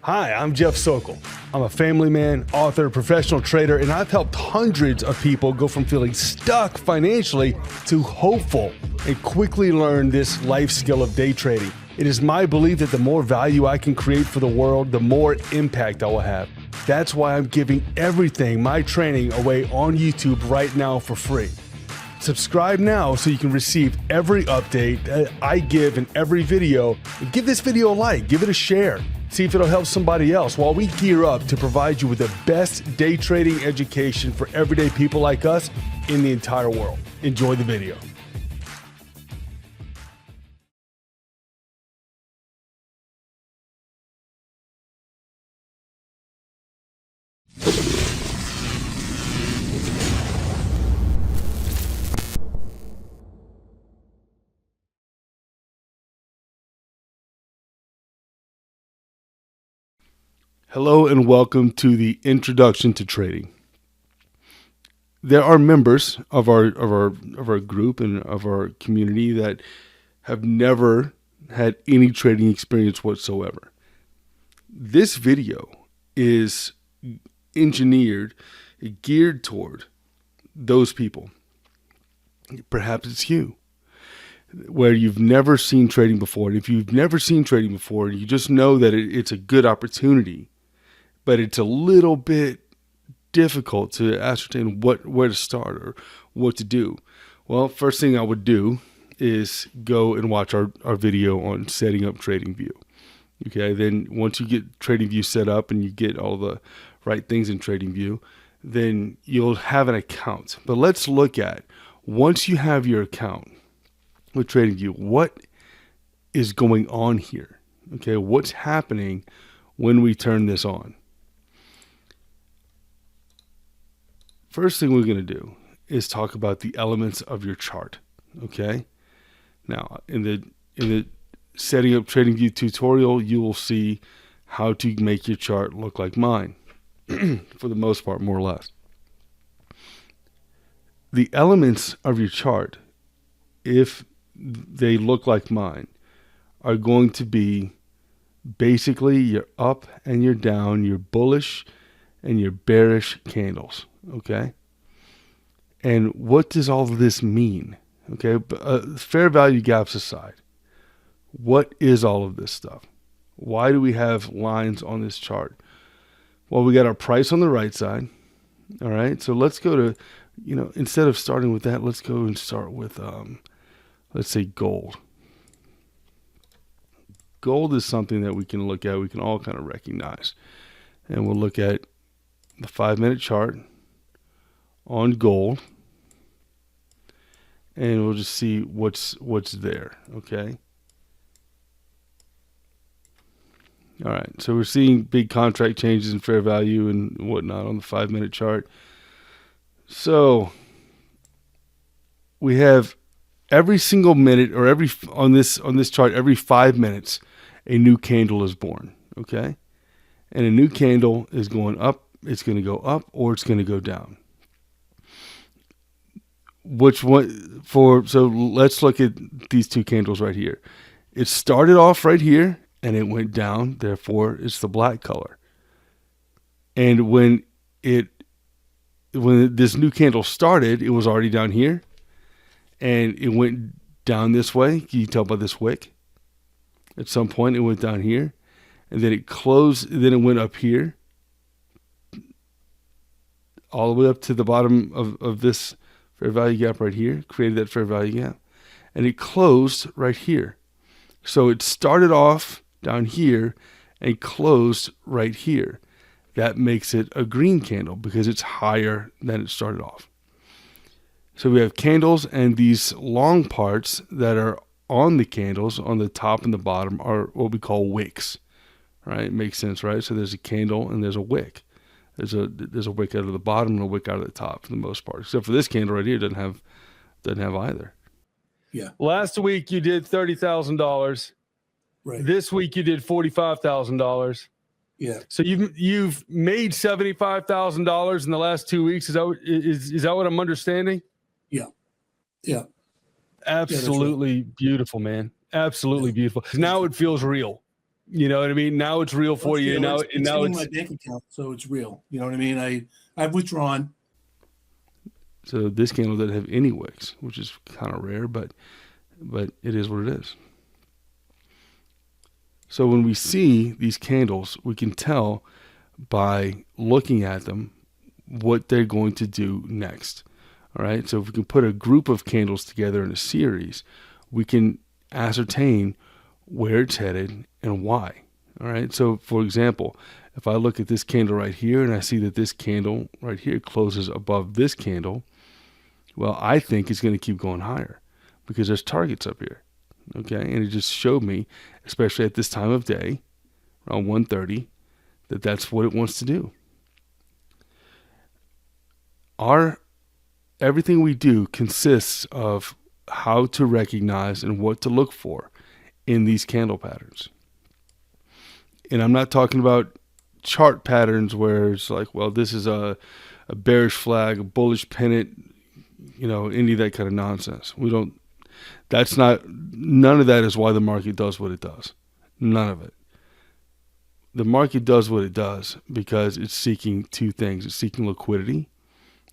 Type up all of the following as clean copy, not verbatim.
Hi, I'm Jeff Sokol. I'm a family man, author, professional trader, and I've helped hundreds of people go from feeling stuck financially to hopeful and quickly learn this life skill of day trading. It is my belief that the more value I can create for the world, the more impact I will have. That's why I'm giving everything, my training, away on YouTube right now for free. Subscribe now so you can receive every update that I give in every video. Give this video a like, give it a share. See if it'll help somebody else while we gear up to provide you with the best day trading education for everyday people like us in the entire world. Enjoy the video. Hello and welcome to the Introduction to Trading. There are members of our group and of our community that have never had any trading experience whatsoever. This video is engineered, geared toward those people. Perhaps it's you, where you've never seen trading before. And if you've never seen trading before, you just know that it's a good opportunity, but it's a little bit difficult to ascertain where to start or what to do. Well, first thing I would do is go and watch our video on setting up TradingView. Okay, then once you get TradingView set up and you get all the right things in TradingView, then you'll have an account. But let's look at, once you have your account with TradingView, what is going on here? Okay, what's happening when we turn this on? First thing we're going to do is talk about the elements of your chart. Okay, now in the setting up TradingView tutorial, you will see how to make your chart look like mine, for the most part, more or less. The elements of your chart, if they look like mine, are going to be basically your up and your down, your bullish and your bearish candles. Okay. And what does all of this mean? Okay. Fair value gaps aside, what is all of this stuff? Why do we have lines on this chart? Well, we got our price on the right side. All right. So let's go to, instead of starting with that, let's go and start with, let's say gold. Gold is something that we can look at. We can all kind of recognize. And we'll look at the 5-minute chart on gold, and we'll just see what's there. Okay. All right. So we're seeing big contract changes in fair value and whatnot on the 5-minute chart. So we have every single minute, or on this chart, every 5 minutes, a new candle is born. Okay. And a new candle is going up. It's going to go up or it's going to go down. So let's look at these two candles right here. It started off right here and it went down. Therefore, it's the black color. And when this new candle started, it was already down here and it went down this way. Can you tell by this wick? At some point it went down here and then it closed. Then it went up here, all the way up to the bottom of this fair value gap right here, created that fair value gap, and it closed right here. So it started off down here and closed right here. That makes it a green candle because it's higher than it started off. So we have candles, and these long parts that are on the candles on the top and the bottom are what we call wicks, right? It makes sense, right? So there's a candle and there's a wick. There's a wick out of the bottom and a wick out of the top for the most part, except for this candle right here doesn't have either. Yeah. Last week you did $30,000. Right. This week you did $45,000. Yeah. So you've made $75,000 in the last 2 weeks. Is that what I'm understanding? Yeah. Yeah. Absolutely beautiful, man. Absolutely beautiful. Now it feels real. You know what I mean? Now it's real for you. Now, It's now hitting my bank account, so it's real. You know what I mean? I've withdrawn. so this candle doesn't have any wicks, which is kind of rare, but it is what it is. So when we see these candles, we can tell by looking at them what they're going to do next. All right. So if we can put a group of candles together in a series, we can ascertain where it's headed and why. All right. So for example, if I look at this candle right here and I see that this candle right here closes above this candle, well, I think it's going to keep going higher because there's targets up here. Okay. And it just showed me, especially at this time of day, around 1:30, that that's what it wants to do. Everything we do consists of how to recognize and what to look for in these candle patterns. And I'm not talking about chart patterns where it's like, well, this is a bearish flag, a bullish pennant, any of that kind of nonsense. None of that is why the market does what it does. None of it. The market does what it does because it's seeking two things. It's seeking liquidity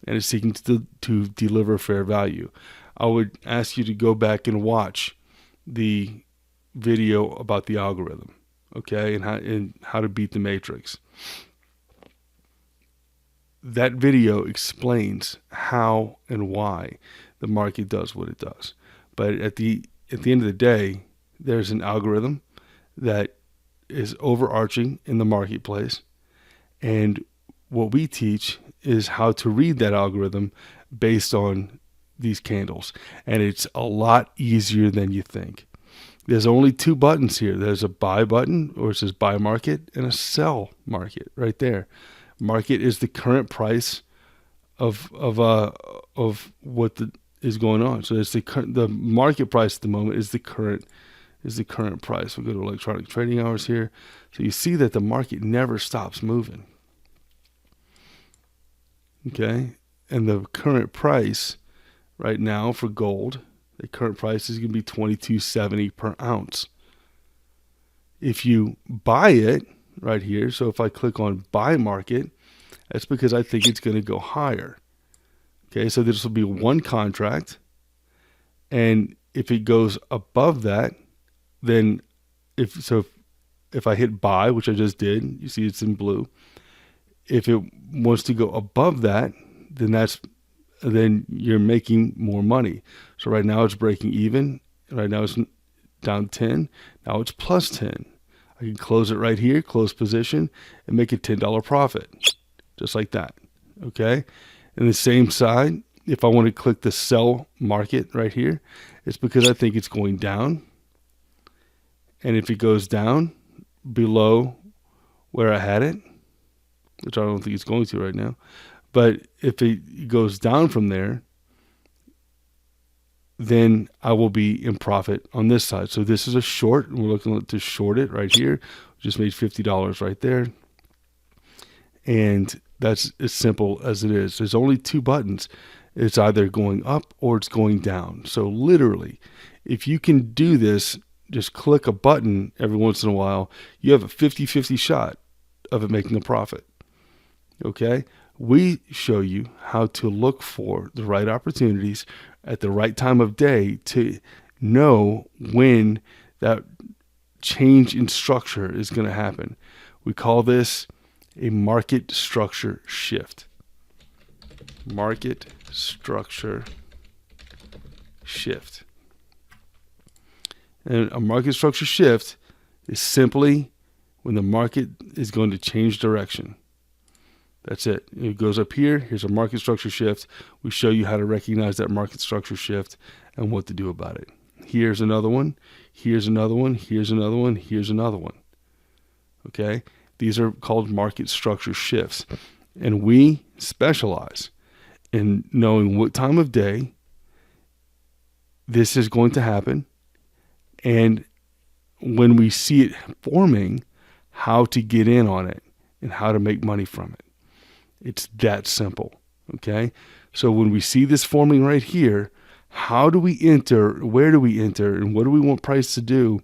and it's seeking to deliver fair value. I would ask you to go back and watch the video about the algorithm, okay, and how to beat the matrix. That video explains how and why the market does what it does. But at the end of the day, there's an algorithm that is overarching in the marketplace, and what we teach is how to read that algorithm based on these candles. And it's a lot easier than you think. There's only two buttons here. There's a buy button, or it says buy market, and a sell market right there. Market is the current price of what is going on. So it's the market price at the moment is the current price. We'll go to electronic trading hours here. So you see that the market never stops moving. Okay, and the current price right now for gold, the current price is going to be $22.70 per ounce. If you buy it right here, so if I click on buy market, that's because I think it's going to go higher. Okay, so this will be one contract, and if it goes above that, then if I hit buy, which I just did, you see it's in blue. If it wants to go above that, then you're making more money. So right now it's breaking even. Right now it's down 10. Now it's plus 10. I can close it right here, close position, and make a $10 profit, just like that. Okay. And the same side, if I want to click the sell market right here, it's because I think it's going down. And if it goes down below where I had it, which I don't think it's going to right now, but if it goes down from there, then I will be in profit on this side. So this is a short, and we're looking to short it right here. Just made $50 right there. And that's as simple as it is. There's only two buttons. It's either going up or it's going down. So literally, if you can do this, just click a button every once in a while, you have a 50-50 shot of it making a profit. Okay? We show you how to look for the right opportunities at the right time of day to know when that change in structure is going to happen. We call this a market structure shift. Market structure shift. And a market structure shift is simply when the market is going to change direction. That's it. It goes up here. Here's a market structure shift. We show you how to recognize that market structure shift and what to do about it. Here's another one. Here's another one. Here's another one. Here's another one. Okay? These are called market structure shifts. And we specialize in knowing what time of day this is going to happen, and when we see it forming, how to get in on it and how to make money from it. It's that simple, okay? So when we see this forming right here, how do we enter, where do we enter, and what do we want price to do?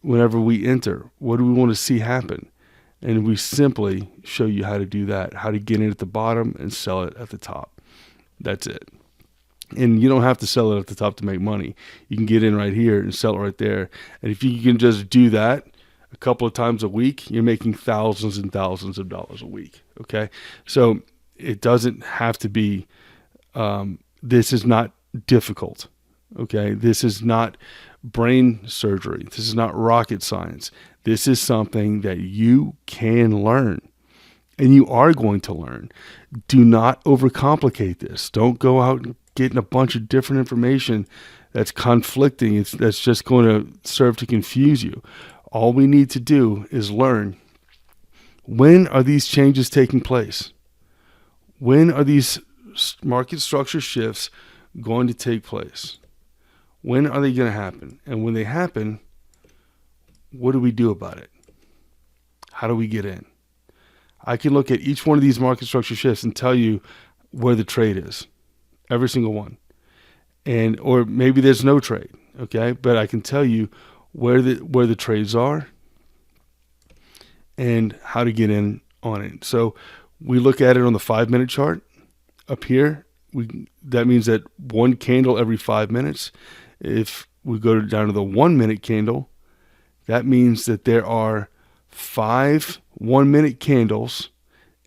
whenever we enter? What do we want to see happen? And we simply show you how to do that, how to get in at the bottom and sell it at the top. That's it. And you don't have to sell it at the top to make money. You can get in right here and sell it right there. And if you can just do that a couple of times a week, you're making thousands and thousands of dollars a week. Okay. So it doesn't have to be, this is not difficult. Okay. This is not brain surgery. This is not rocket science. This is something that you can learn. And you are going to learn. Do not overcomplicate this. Don't go out and get a bunch of different information that's conflicting. That's just going to serve to confuse you. All we need to do is learn, when are these changes taking place? When are these market structure shifts going to take place? When are they going to happen? And when they happen, what do we do about it? How do we get in? I can look at each one of these market structure shifts and tell you where the trade is, every single one. And or maybe there's no trade, okay? But I can tell you where the trades are and how to get in on it. So we look at it on the 5-minute chart up here. That means that one candle every 5 minutes. If we go down to the 1-minute candle, that means that there are 5 1-minute candles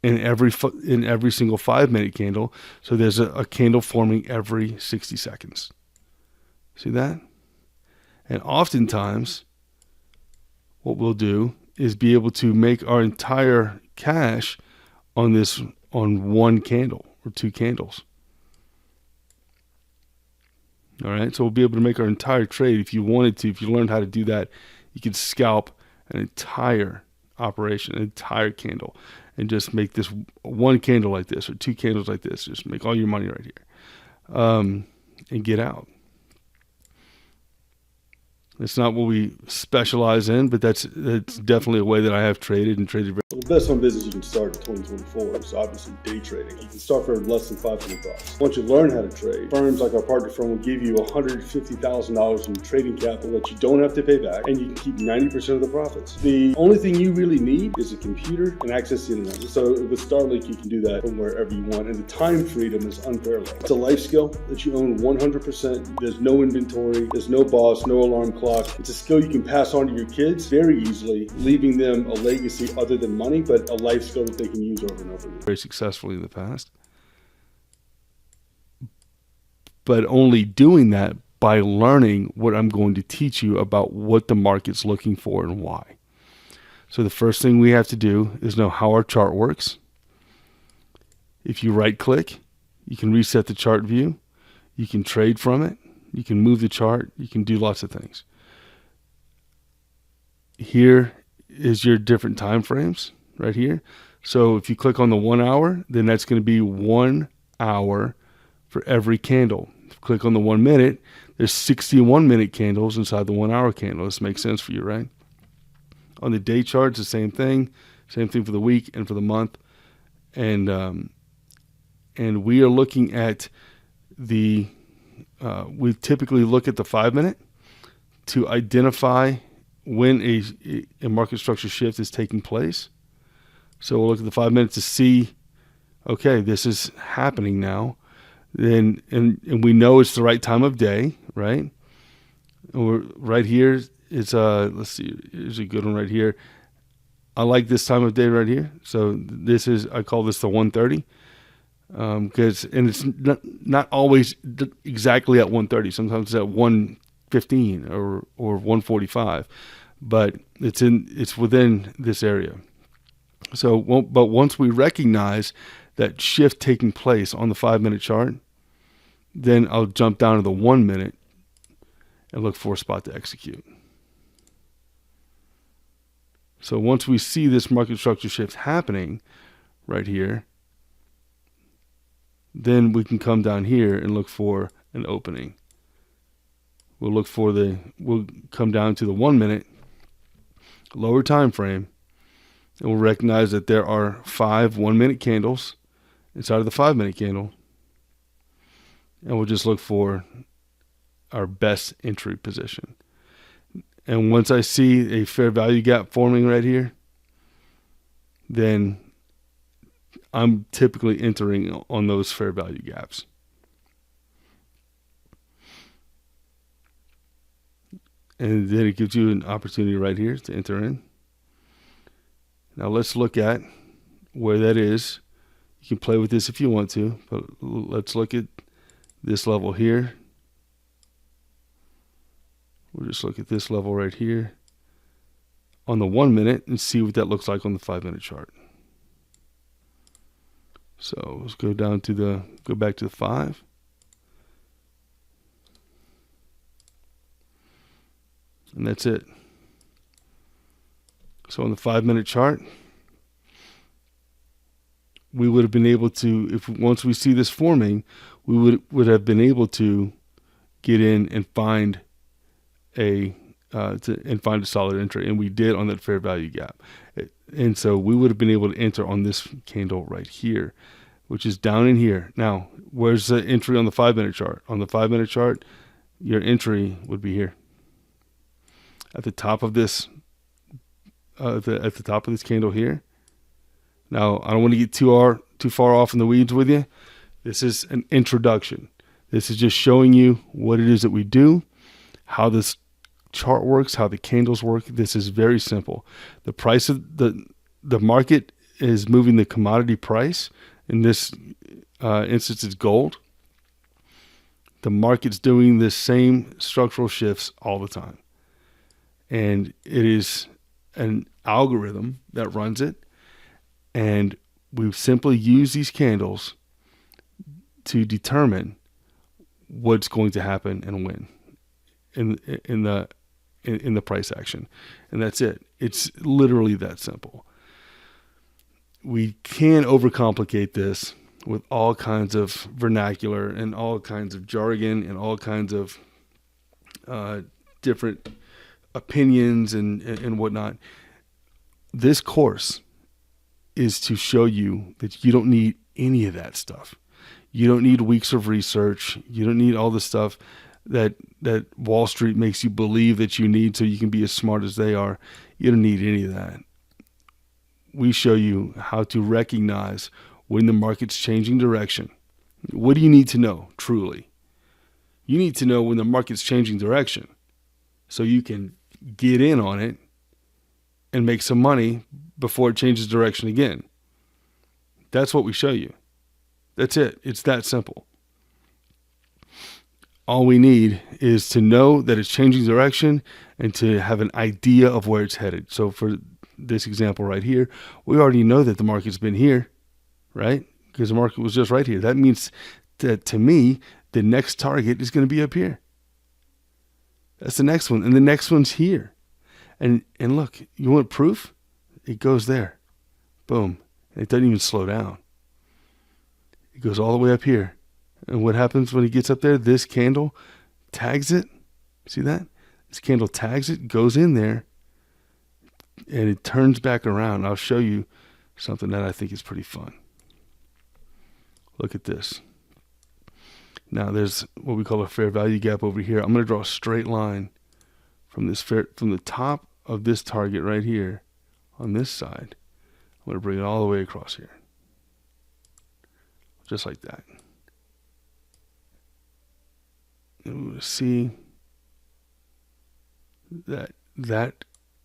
in every single 5-minute candle. So there's a candle forming every 60 seconds. See that? And oftentimes, what we'll do is be able to make our entire cash on one candle or 2 candles. All right, so we'll be able to make our entire trade if you wanted to. If you learned how to do that, you could scalp an entire operation, an entire candle, and just make this one candle like this or 2 candles like this. Just make all your money right here, and get out. It's not what we specialize in, but that's definitely a way that I have traded and traded. The best fun business you can start in 2024 is obviously day trading. You can start for less than $500. Once you learn how to trade, firms like our partner firm will give you $150,000 in trading capital that you don't have to pay back, and you can keep 90% of the profits. The only thing you really need is a computer and access to the internet. So with Starlink, you can do that from wherever you want, and the time freedom is unparalleled. It's a life skill that you own 100%. There's no inventory, there's no boss, no alarm clock. It's a skill you can pass on to your kids very easily, leaving them a legacy other than money, but a life skill that they can use over and over again. Very successfully in the past. But only doing that by learning what I'm going to teach you about what the market's looking for and why. So the first thing we have to do is know how our chart works. If you right click, you can reset the chart view. You can trade from it. You can move the chart. You can do lots of things. Here is your different time frames right here. So if you click on the 1 hour, then that's going to be 1 hour for every candle. If you click on the 1 minute, there's 61 minute candles inside the 1 hour candle. This makes sense for you, right? On the day charts, the same thing for the week and for the month. And we are looking at we typically look at the 5 minute to identify when a market structure shift is taking place. So we'll look at the 5 minutes to see, okay, this is happening now. Then and we know it's the right time of day, right? And we're right here. It's let's see, here's a good one right here. I like this time of day right here. So this is, I call this the 1:30. Because it's not always exactly at 1:30. Sometimes it's at 1:15 or 1:45, but it's within this area. So, but once we recognize that shift taking place on the 5 minute chart, then I'll jump down to the 1 minute and look for a spot to execute. So once we see this market structure shift happening right here, then we can come down here and look for an opening. We'll come down to the 1 minute lower time frame, and we'll recognize that there are 5 1-minute candles inside of the 5 minute candle, and we'll just look for our best entry position. And once I see a fair value gap forming right here, then I'm typically entering on those fair value gaps. And then it gives you an opportunity right here to enter in. Now let's look at where that is. You can play with this if you want to, but let's look at this level here. We'll just look at this level right here on the 1 minute and see what that looks like on the 5-minute chart. So let's go back to the 5. And that's it. So on the 5-minute chart, we would have been able to, once we see this forming, we would have been able to get in and find a solid entry, and we did on that fair value gap. And so we would have been able to enter on this candle right here, which is down in here. Now, where's the entry on the 5-minute chart? On the 5-minute chart, your entry would be here at the top of this at the top of this candle here. Now, I don't want to get too far off in the weeds with you. This is an introduction. This is just showing you what it is that we do, how this chart works, how the candles work. This is very simple. The price of the market is moving the commodity price. In this instance, it's gold. The market's doing the same structural shifts all the time. And it is an algorithm that runs it. And we simply use these candles to determine what's going to happen and when in the price action. And that's it. It's literally that simple. We can overcomplicate this with all kinds of vernacular and all kinds of jargon and all kinds of different opinions and whatnot. This course is to show you that you don't need any of that stuff. You don't need weeks of research. You don't need all the stuff that Wall Street makes you believe that you need so you can be as smart as they are. You don't need any of that. We show you how to recognize when the market's changing direction. What do you need to know, truly? You need to know when the market's changing direction so you can get in on it and make some money before it changes direction again. That's what we show you. That's it. It's that simple. All we need is to know that it's changing direction and to have an idea of where it's headed. So for this example right here, we already know that the market's been here, right? Because the market was just right here. That means that, to me, the next target is going to be up here. That's the next one. And the next one's here. And look, you want proof? It goes there. Boom. And it doesn't even slow down. It goes all the way up here. And what happens when it gets up there? This candle tags it. See that? This candle tags it, goes in there, and it turns back around. I'll show you something that I think is pretty fun. Look at this. Now there's what we call a fair value gap over here. I'm going to draw a straight line from the top of this target right here on this side. I'm going to bring it all the way across here. Just like that. And we'll see that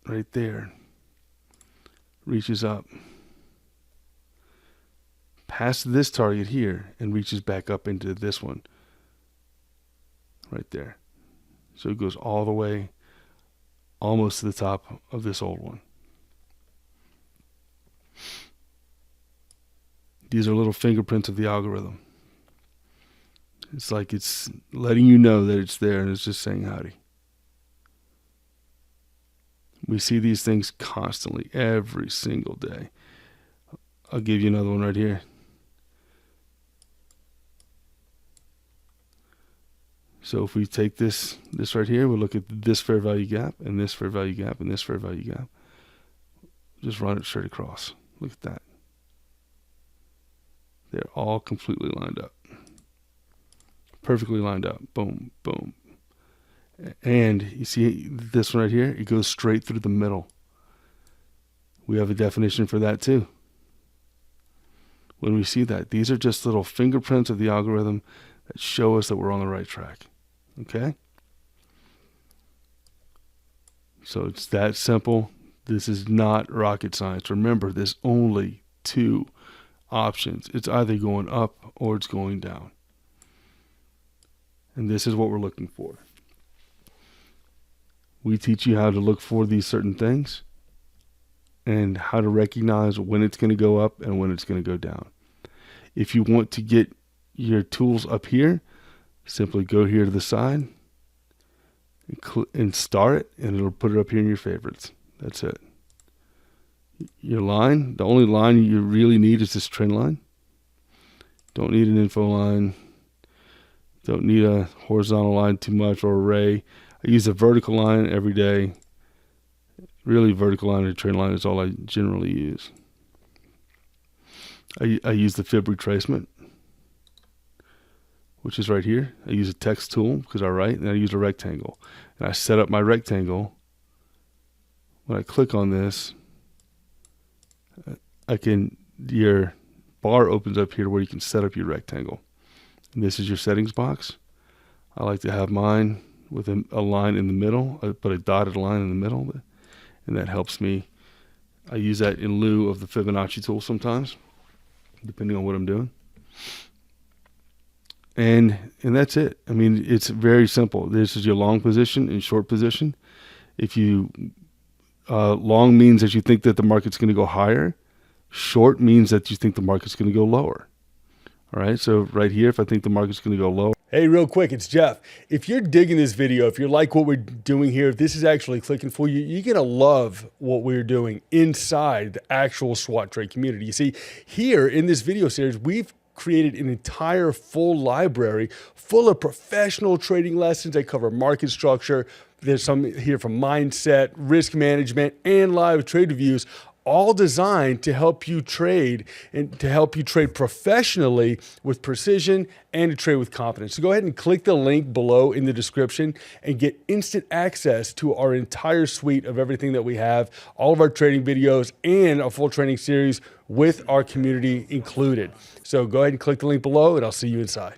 right there reaches up past this target here and reaches back up into this one right there. So it goes all the way almost to the top of this old one. These are little fingerprints of the algorithm. It's like it's letting you know that it's there and it's just saying howdy. We see these things constantly, every single day. I'll give you another one right here. So if we take this right here, we'll look at this fair value gap and this fair value gap and this fair value gap. Just run it straight across. Look at that. They're all completely lined up. Perfectly lined up. Boom, boom. And you see this one right here, it goes straight through the middle. We have a definition for that too. When we see that, these are just little fingerprints of the algorithm that show us that we're on the right track. Okay? So it's that simple. This is not rocket science. Remember, there's only two options. It's either going up or it's going down. And this is what we're looking for. We teach you how to look for these certain things and how to recognize when it's going to go up and when it's going to go down. If you want to get your tools up here, simply go here to the side and star it, and it'll put it up here in your favorites. That's it. Your line, the only line you really need is this trend line. Don't need an info line. Don't need a horizontal line too much or array. I use a vertical line every day. Really, vertical line or trend line is all I generally use. I use the fib retracement, which is right here. I use a text tool because I write, and I use a rectangle. And I set up my rectangle. When I click on this, your bar opens up here where you can set up your rectangle. And this is your settings box. I like to have mine with a line in the middle. I put a dotted line in the middle, and that helps me. I use that in lieu of the Fibonacci tool sometimes, depending on what I'm doing. And that's it. I mean, it's very simple. This is your long position and short position. If you long means that you think that the market's going to go higher. Short means that you think the market's going to go lower. All right, so right here, if I think the market's going to go lower. Hey, real quick, it's Jeff. If you're digging this video, if you like what we're doing here, if this is actually clicking for you, you're going to love what we're doing inside the actual SWATrade community. You see, here in this video series, we've created an entire full library full of professional trading lessons that cover market structure. There's some here from mindset, risk management, and live trade reviews, all designed to help you trade and to help you trade professionally with precision and to trade with confidence. So go ahead and click the link below in the description and get instant access to our entire suite of everything that we have, all of our trading videos and a full training series with our community included. So go ahead and click the link below and I'll see you inside.